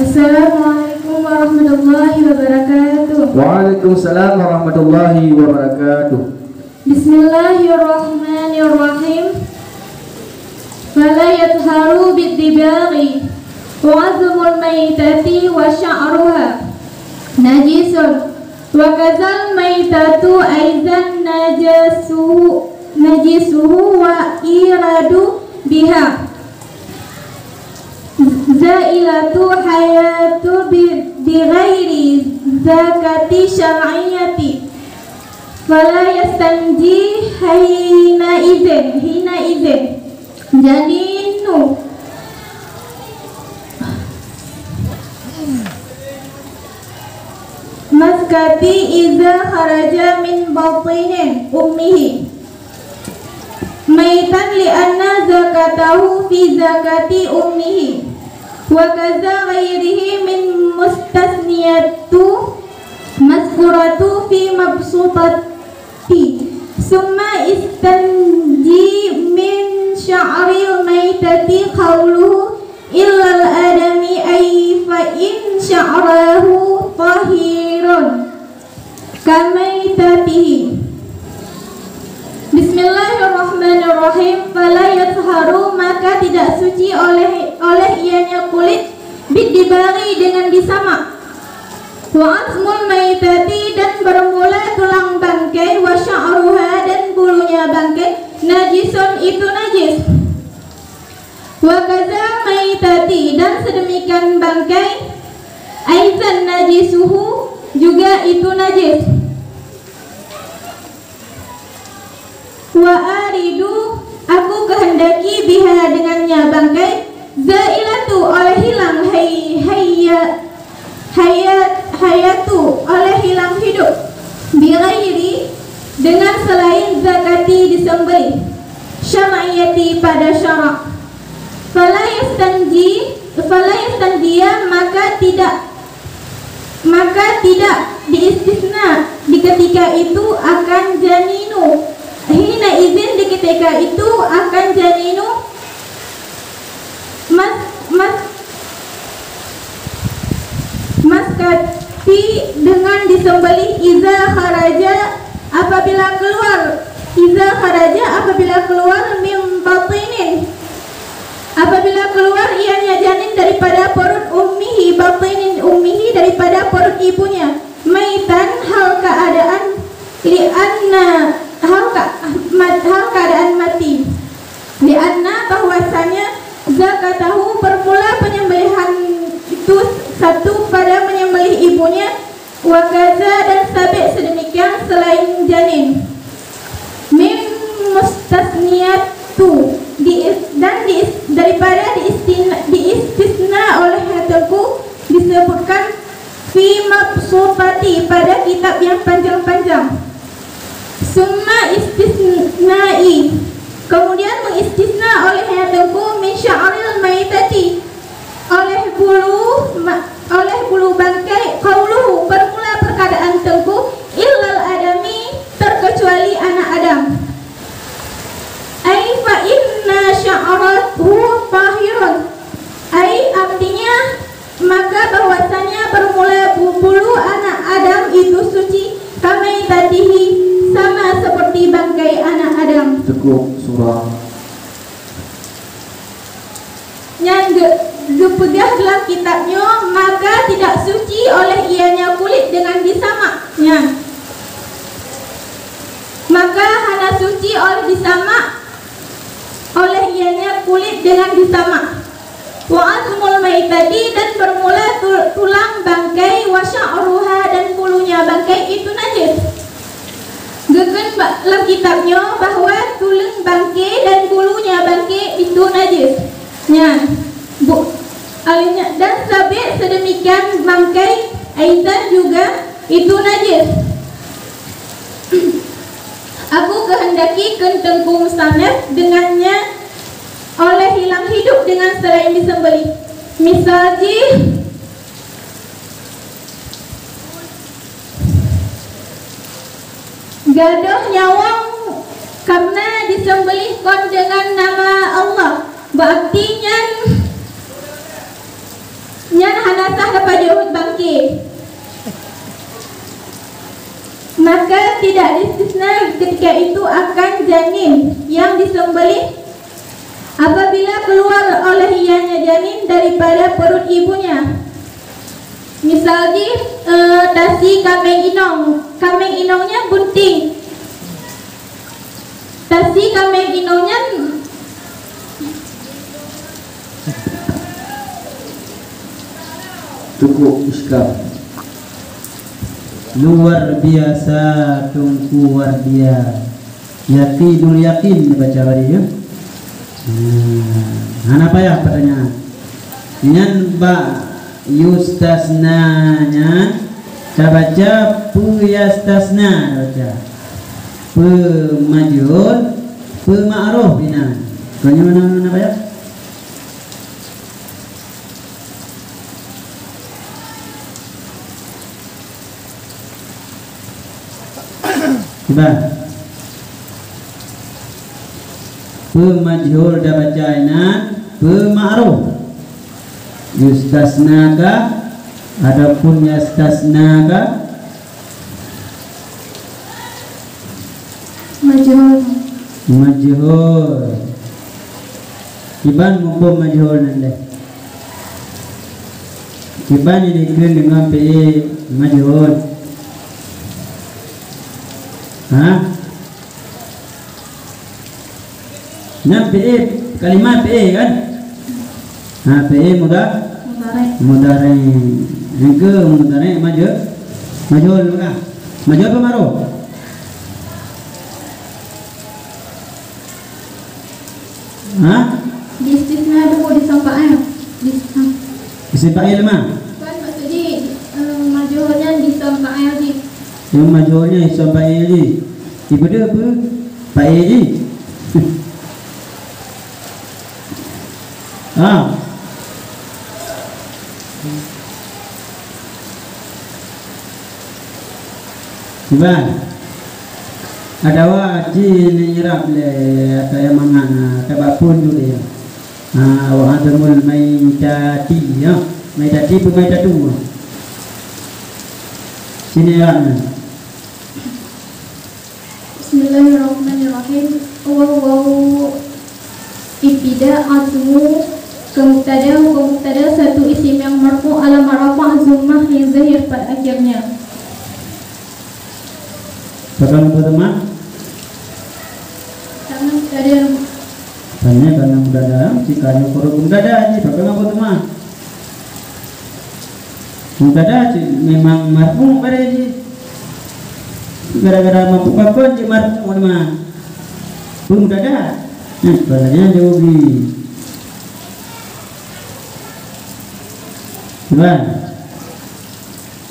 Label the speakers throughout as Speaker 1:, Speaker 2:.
Speaker 1: Assalamualaikum warahmatullahi wabarakatuh.
Speaker 2: Waalaikumsalam warahmatullahi wabarakatuh.
Speaker 1: Bismillahirrahmanirrahim. Fala yatharu bid-dibaghi wa 'azmul maitati wa sya'ruha najisun wa kadzal maitatu aizan najisuhu wa iradu biha zailatu hayatu bighairi zakati syar'iyyati fala yastanji hina izin janinu maskati iza kharaja min batinin ummihi maitan li anna zakatahu fi zakati ummihi wa kaza ghairihi min mustasniyatu mazkuratu fi mabsutati summa istanji min sya'ril maitati qawluhu illal adami ay fa in sya'rahu tahirun kamaitatihi. Bismillahirrahmanirrahim. Fala yatharu, maka tidak suci oleh ianya kulit bidibari dengan disamak, wa azmul maitati dan bermula tulang bangkai, wa sya'ruha dan bulunya bangkai, najisun itu najis, wa kaza maitati dan sedemikian bangkai, aizan najisuhu juga itu najis, wa aridu aku kehendaki biha dengannya bangkai, zailatu oleh hilang hayatu oleh hilang hidup, bighairi dengan selain zakati disembelih, syar'iyyati pada syarak, fala yastanjiya maka tidak diistisna di ketika itu akan janinu, hina izin di ketika itu akan janinu maskati dengan disembelih iza kharaja apabila keluar min batinin apabila keluar ianya janin daripada perut ummihi, batinin ummihi daripada perut ibunya, maitan hal keadaan keadaan mati, lianna bahwasanya zakatahu bermula penyembelihan itu satu pada menyembelih ibunya, wa kaza dan sabik sedemikian selain janin, min mustasniyatu daripada diistisna oleh hataku disebutkan fi mabsutati pada kitab yang panjang-panjang. Summa istisnai kemudian mengistisna oleh hataku min sya'ril maitati oleh bulu bangkai, qauluhu bermula perkataan tengku, illal adami terkecuali anak Adam, ai fa inna sya'rahu tahirun, ai artinya maka bahwasanya bermula bulu anak Adam itu suci, kamaitatihi sama seperti bangkai anak Adam.
Speaker 2: Cukup surah
Speaker 1: yang gepegah dalam kitabnya, maka tidak suci oleh ianya kulit dengan disamaknya, maka hanya suci oleh disamak oleh ianya kulit dengan disamak, wa azmul maitati dan bermula tulang bangkai, wa sya'ruha dan bulunya bangkai itu najis. Gegen dalam kitabnya bahwa tulang bangkai dan bulunya bangkai itu najis. Dan sabik sedemikian bangkai aizan juga itu najis. Aku kehendaki kentengku musannaf dengannya oleh hilang hidup dengan selain disembelih. Misalji gadoh nyawang karena disembelih kon dengan nama Allah, berartinya nyan hanasah dapat jauh bangkit. Maka tidak distisna ketika itu akan janin yang disembelih apabila keluar oleh ianya janin daripada perut ibunya. Misalnya tasi kambing inongnya bunting. Tasi kambing inongnya
Speaker 2: Cukup iskaf.
Speaker 3: Luar biasa, tungku luar biasa. Yakinul yakin baca hari ya. Apa ya pertanyaan? Nyan ba yustasnanya, kita baca pu yastasna baca. Pu majhul, pu ma'ruf bina. Kanya mana apa ya? Coba. Pemajhul dah bacainan, pema'ruf. Yustasnaka, adapun yastasnaka. Majhul. Kiban mumpung majhul nanda. Kiban ini kena dengan PE majhul. Nah, PE kalimat PE kan? PE mudhari. Engke mudhari majhul bukan? Majhul apa ma'ruf?
Speaker 1: Istisna dulu disampaikan.
Speaker 3: Disampaikan lemah.
Speaker 1: Kan maksudnya majhulnya disampaikan di.
Speaker 3: Yang majhulnya disampaikan di. Ibu dia apa? Pak Eji. Coba. Ada wajib nyerap le kayak mangana kayak bapun juga ya. Wa adamul maitati ya. Maitati bu maitatu. Sini ya.
Speaker 1: Bismillahirrahmanirrahim. Waw ibtida azmu kemutada satu isim yang marfu ala marfa zummah yang zahir pada akhirnya.
Speaker 3: Bagaimana pertama? Karena mudada, jika ada huruf mudada, bagaimana pertama? Mudada memang marfu pada ini. Gara-gara mampu pakuan di marfu mana? Mudada. Balanya jauh di. Coba.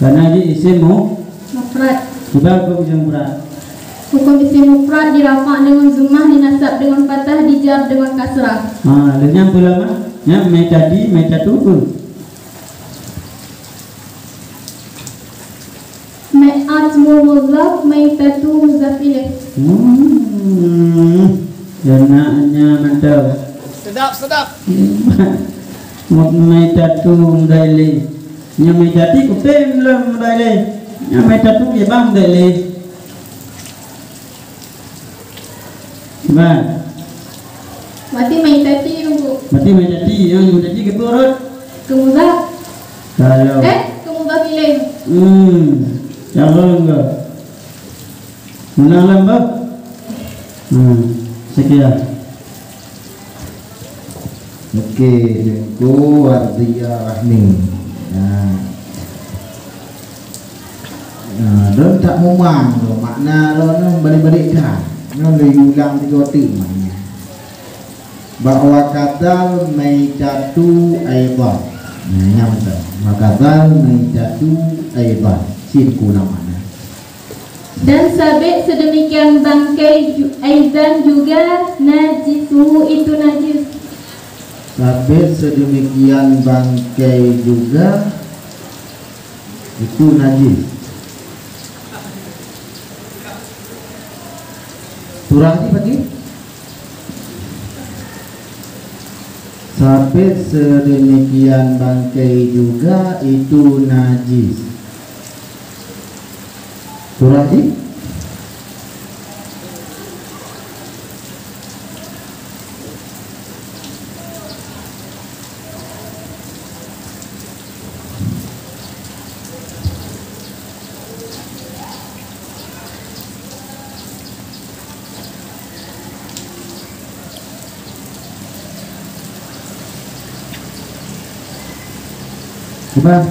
Speaker 3: Karena di isim
Speaker 1: mufrad.
Speaker 3: Coba hukum isim mufrad.
Speaker 1: Hukum isim mufrad dirafa dengan zummah, dinasab dengan fathah, dijar dengan kasrah.
Speaker 3: Lenyam pula mah? Ya, metadi, metatu.
Speaker 1: Ma'atmu mudhaf, maitatu mudhaf ilaih.
Speaker 3: Jangannya mantap.
Speaker 4: Sedap.
Speaker 3: Maitatu mudhaf ilaih. Nya maitati kutem lah mudhaf ilaih. Nya maitatu ya bang mudhaf ilaih. Coba.
Speaker 1: Mati maitati tunggu.
Speaker 3: Mati maitati yang maitati ke perut.
Speaker 1: Ke mudhaf.
Speaker 3: Kalau.
Speaker 1: Ke mudhaf ilaih.
Speaker 3: Kalau enggak. Menang lembab. Sekian.
Speaker 4: Okey, dengku Wardiya Rahmi. Don tak memang lo makna lo no balik-balik dah. No lebih ulang 3 kali maknanya. Bahwa kata maitatu aidan. Yang betul. Maka maitatu aidan. Sinku namanya.
Speaker 1: Dan sabit sedemikian bangkai aizan juga najisu itu najis.
Speaker 4: Sabit sedemikian bangkai juga itu najis. Surah ini bagi Sabit sedemikian bangkai juga itu najis. Surah ini Coba.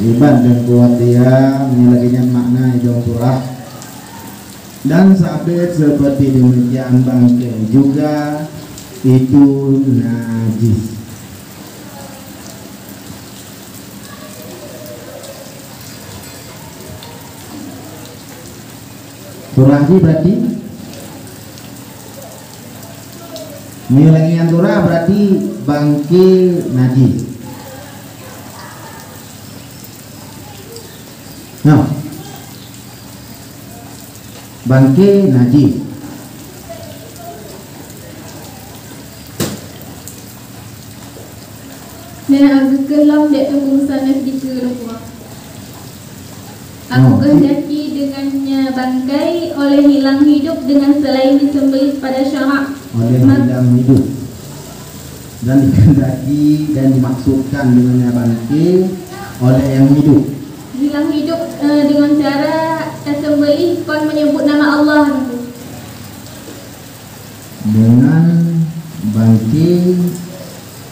Speaker 4: Iban dan kuat dia menyelaginya makna hidung surah. Dan sabit seperti demikian bangkai juga itu najis. Surah ini berarti menyelaginya surah berarti bangkai najis. Nah, bangkai najis.
Speaker 1: Dan aku kelam dek tunggu sana sedikit lupa. Aku kehendaki dengannya bangkai oleh hilang hidup dengan selain disembelih pada syarak.
Speaker 4: Oleh hilang hidup dan dikehendaki dan dimaksudkan dengannya bangkai oleh yang hidup.
Speaker 1: Hilang hidup dengan cara tersembelih kon menyebut nama Allah
Speaker 4: dengan bangkai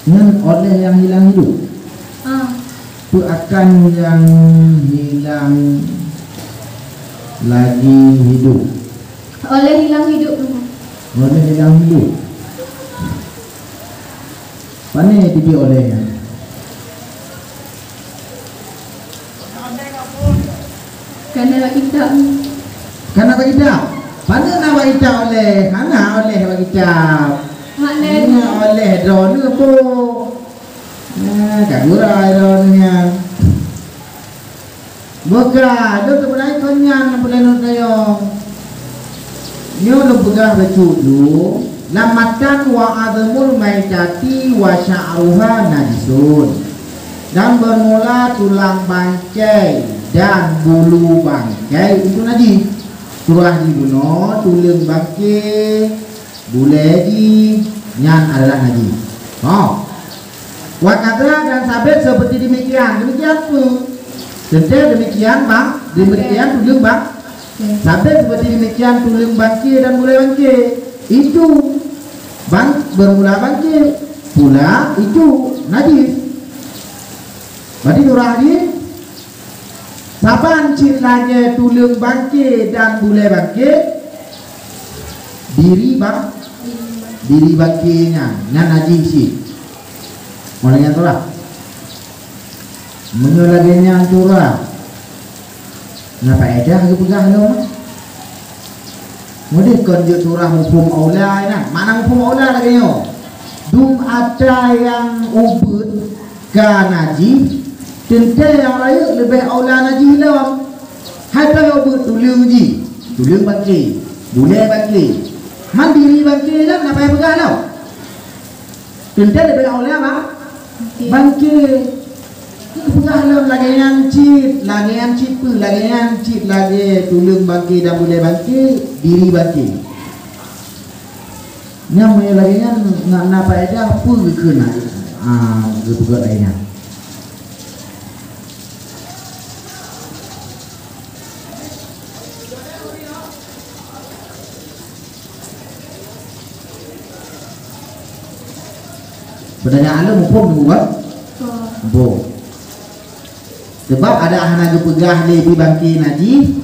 Speaker 4: dengan oleh yang hilang hidup. Itu akan yang hilang lagi hidup.
Speaker 1: Oleh hilang hidup.
Speaker 4: Oleh hilang hidup. Mana tipi olehnya?
Speaker 1: Karena kita.
Speaker 4: Karena kita. Mana nama kita oleh? Karena oleh bagi kita.
Speaker 1: Maknanya
Speaker 4: oleh drone apa? Nah, kagurai drone-nya. Bukan, itu sebenarnya konyan yang boleh nak tayo. Nyo lu begah becudu, lamatan wa admul maitati wa sya'ruha najisun. Dan bermula tulang bangkai dan bulu bangkai itu najis. Surah dibunuh, tulang bangkai, bule di nyan adalah najis. Oh, wakadra dan sabit seperti demikian. Demikian pun, tentu demikian bang, demikian tulang bang. Sabit seperti demikian tulang bangkai dan bule bangkai itu bang bermula bangkai pula itu najis. Berarti surah ini saban cilanya tulang bangkai dan bule bangkai diri bang diri bangkainya yang najis sih. Mulanya surah menyelaginya surah ngapa aja aku pegang lo mudi konjut surah hukum aula nah mana hukum aula lagi yo dum ada yang ubud ka najis tentu yang lain lebih aula najis dalam hatta yang ubud tulang ji tulang bangkai bule bangkai mandiri bangkai lah ngapa yang pegang lo tentu lebih aula apa bangkai pegang lagian cip pun lagian cip lagi tulang bangkai dan bule bangkai diri bangkai nyam lagian nak napa aja pun kena juga lainnya sebenarnya anda mumpung buat bo sebab ada anak kepegah lebih bangkai najis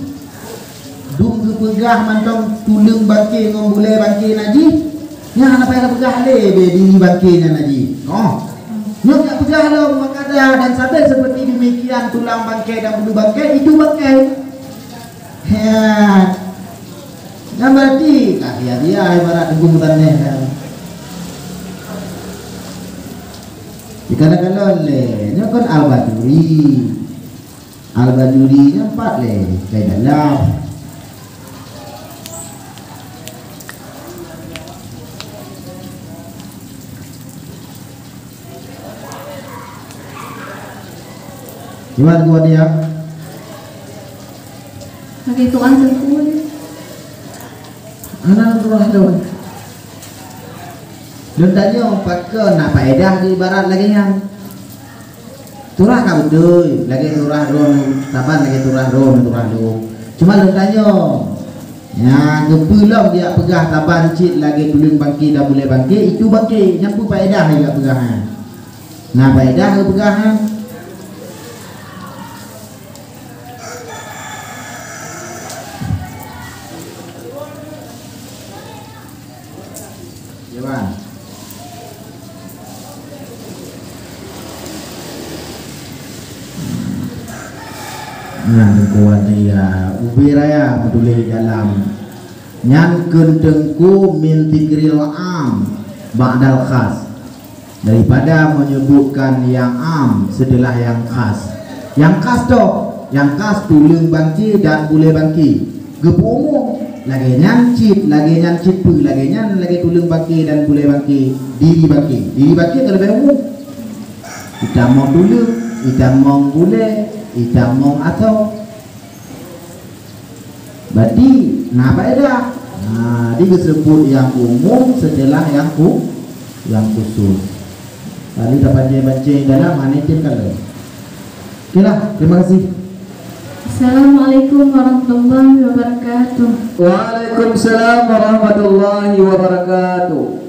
Speaker 4: dum kepegah mantong tulang bangkai ngom bule bangkai najis yang anak payah kepegah lebih diri bangkainya najis oh nyok nak pegah lo makada dan sampai seperti demikian tulang bangkai dan bulu bangkai itu bangkai ya Yang berarti kasih dia ibarat tenggung tanah kan. Kadang-kadang le, ni kan al-bajuri nya 4 le, kayak dalam. Gimana gua dia?
Speaker 1: Bagi Tuhan sempurna.
Speaker 4: Anak turah tu. Dia tanya pakai nak faedah di barat lagi yang turah kau betul lagi turah rom taban lagi turah rom. Cuma dia tanya ya kepulang dia pegah taban cit lagi tuling bangki dah boleh bangki itu bangki nyampu faedah juga pegahan. Nah faedah ke pegahan. Jawaban. Yang kuat dia ubiraya peduli dalam yang kendengku min tigril am ba'dal khas daripada menyebutkan yang am setelah yang khas. Yang khas toh, yang khas tuling bangki dan boleh bangki. Gepu umum lagi nyancit pu lagi nyan lagi tuling bangki dan boleh bangki diri bangki kalau lebih umum. Kita mau tuling, kita mau boleh, kita mau atau berarti nah faedah. Nah disebut yang umum setelah yang khusus. Tadi dapat baca dalam manitin kalau. Okeylah, terima kasih.
Speaker 1: Assalamualaikum warahmatullahi wabarakatuh.
Speaker 2: Waalaikumsalam warahmatullahi wabarakatuh.